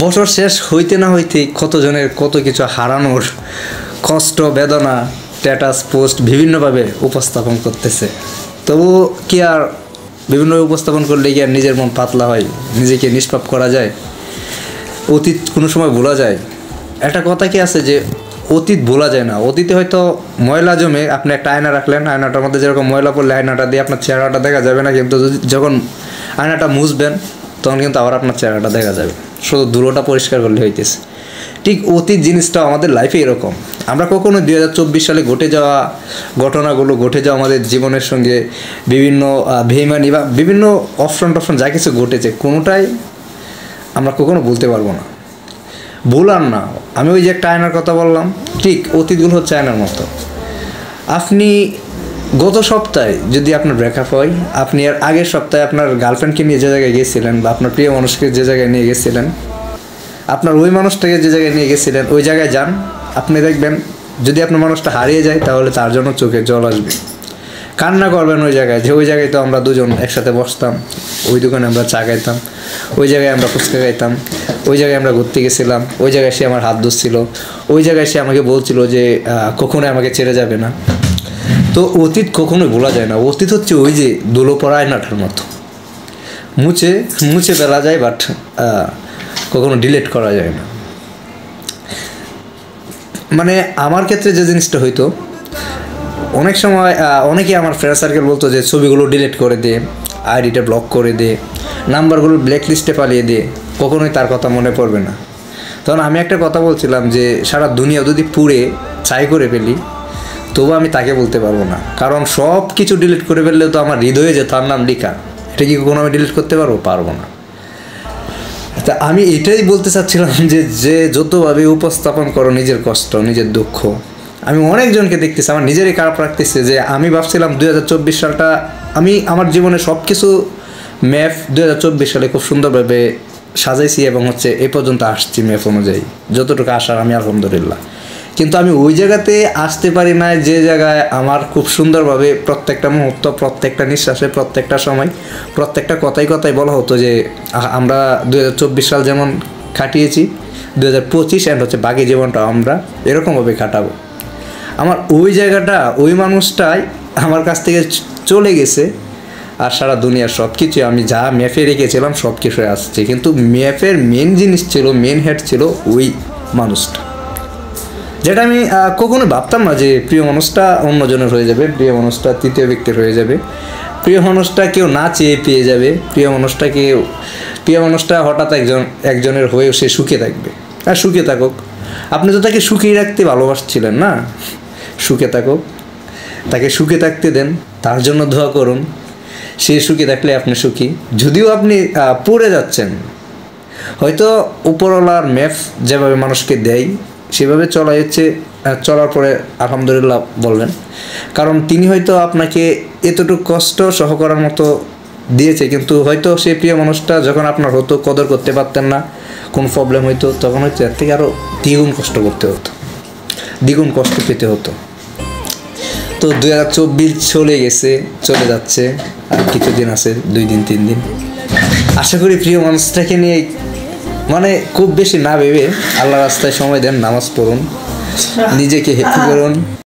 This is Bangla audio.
বছর শেষ হইতে না হইতেই কতজনের কত কিছু হারানোর কষ্ট বেদনা স্ট্যাটাস পোস্ট বিভিন্নভাবে উপস্থাপন করতেছে। তবু কি আর বিভিন্নভাবে উপস্থাপন করলে কি আর নিজের মন পাতলা হয়, নিজেকে নিষ্পাপ করা যায়? অতীত কোনো সময় ভোলা যায়? একটা কথা কি আছে যে অতীত ভোলা যায় না। অতীতে হয়তো ময়লা জমে আপনি একটা আয়না রাখলেন, আয়নাটার মধ্যে যেরকম ময়লা পড়লে আয়নাটা দিয়ে আপনার চেহারাটা দেখা যাবে না, কিন্তু যখন আয়নাটা মুছবেন তখন কিন্তু আবার আপনার চেহারাটা দেখা যাবে, শুধু ধুলোটা পরিষ্কার করলে হইতেছে। ঠিক অতীত জিনিসটা আমাদের লাইফে এরকম। আমরা কখনো 2024 সালে ঘটে যাওয়া ঘটনাগুলো, ঘটে যাওয়া আমাদের জীবনের সঙ্গে বিভিন্ন বেইমানি বা বিভিন্ন অপশন যা কিছু ঘটেছে কোনোটাই আমরা কখনো বলতে পারবো না। ভুলার না, আমি ওই যে একটা আয়নার কথা বললাম, ঠিক অতীতগুলো হচ্ছে আয়নার মতো। আপনি গত সপ্তাহে যদি আপনার ব্রেকআপ হয়, আপনি আর আগের সপ্তাহে আপনার গার্লফ্রেন্ডকে নিয়ে যে জায়গায় গিয়েছিলেন বা আপনার প্রিয় মানুষকে যে জায়গায় নিয়ে গেছিলেন, আপনার ওই মানুষটাকে যে জায়গায় নিয়ে গেছিলেন ওই জায়গায় যান, আপনি দেখবেন যদি আপনার মানুষটা হারিয়ে যায় তাহলে তার জন্য চোখে জল আসবে, কান্না করবেন ওই জায়গায় যে ওই জায়গায় তো আমরা দুজন একসাথে বসতাম, ওই দোকানে আমরা চা খাইতাম, ওই জায়গায় আমরা ফুচকা খাইতাম, ওই জায়গায় আমরা ঘুরতে গেছিলাম, ওই জায়গায় সে আমার হাত ধরছিল, ওই জায়গায় সে আমাকে বলছিল যে কখনোই আমাকে ছেড়ে যাবে না। তো অতীত কখনোই ভোলা যায় না। অতীত হচ্ছে ওই যে ধুলো পড়া আয়নাটার মতো, মুছে ফেলা যায়, বাট কখনো ডিলিট করা যায় না। মানে আমার ক্ষেত্রে যে জিনিসটা হইতো, অনেক সময় অনেকেই আমার ফ্রেন্ড সার্কেল বলতো যে ছবিগুলো ডিলিট করে দে, আইডিটা ব্লক করে দে, নাম্বারগুলো ব্ল্যাক লিস্টে পালিয়ে দে, কখনোই তার কথা মনে পড়বে না। তখন আমি একটা কথা বলছিলাম যে সারা দুনিয়া যদি পুড়ে ছাই করে ফেলি তবু আমি তাকে বলতে পারবো না, কারণ সব কিছু ডিলিট করে ফেললেও তো আমার হৃদয়ে যে তার নাম লিখা, এটা কি কখনো আমি ডিলিট করতে পারবো না। তা আমি এটাই বলতে চাচ্ছিলাম যে যতভাবে উপস্থাপন করো নিজের কষ্ট, নিজের দুঃখ, আমি অনেকজনকে দেখতেছি, আমার নিজেরই খারাপ লাগতেছে যে আমি ভাবছিলাম 2024 সালটা আমি আমার জীবনে সব কিছু ম্যাপ 2024 সালে খুব সুন্দরভাবে সাজাইছি এবং হচ্ছে এ পর্যন্ত আসছি ম্যাপ অনুযায়ী, যতটুকু আসার আমি আলহামদুলিল্লাহ। কিন্তু আমি ওই জায়গাতে আসতে পারি না যে জায়গায় আমার খুব সুন্দরভাবে প্রত্যেকটা মুহূর্ত, প্রত্যেকটা নিঃশ্বাসে, প্রত্যেকটা সময়, প্রত্যেকটা কথায় বলা হতো যে আমরা 2024 সাল যেমন কাটিয়েছি 2025 এন্ড হচ্ছে বাকি জীবনটা আমরা এরকমভাবে কাটাবো। আমার ওই জায়গাটা, ওই মানুষটাই আমার কাছ থেকে চলে গেছে, আর সারা দুনিয়ার সব কিছু আমি যা ম্যাপে রেখেছিলাম সব কিছু আসছে, কিন্তু ম্যাপের মেন জিনিস ছিল, মেন হেড ছিল ওই মানুষটা, যেটা আমি কখনো ভাবতাম না যে প্রিয় মানুষটা অন্যজনের হয়ে যাবে, প্রিয় মানুষটা তৃতীয় ব্যক্তির হয়ে যাবে, প্রিয় মানুষটা কেউ না চেয়ে পেয়ে যাবে, প্রিয় মানুষটা হঠাৎ একজনের হয়েও সে সুখে থাকবে। আর সুখে থাকুক, আপনি তো তাকে সুখেই রাখতে ভালোবাসছিলেন না, সুখে থাকুক, তাকে সুখে থাকতে দেন, তার জন্য দোয়া করুন, সে সুখী থাকলে আপনি সুখী। যদিও আপনি পড়ে যাচ্ছেন, হয়তো উপরওয়ালার ম্যাপ যেভাবে মানুষকে দেয় সেভাবে চলার পরে আলহামদুলিল্লাহ বলবেন, কারণ তিনি হয়তো আপনাকে এতটুকু কষ্ট সহ করার মতো দিয়েছে, কিন্তু হয়তো সেই প্রিয় মানুষটা যখন আপনার হতো কদর করতে পারতেন না, কোন প্রবলেম হইতো, তখন হয়তো এর থেকে আরও দ্বিগুণ কষ্ট করতে হতো, দ্বিগুণ কষ্ট পেতে হতো। তো 2024 চলে যাচ্ছে, আর কিছুদিন আছে, 2 দিন 3 দিন। আশা করি প্রিয় মানুষটাকে নিয়ে মানে খুব বেশি না ভেবে আল্লাহর রাস্তায় সময় দেন, নামাজ পড়ুন, নিজেকে হ্যাপি করুন।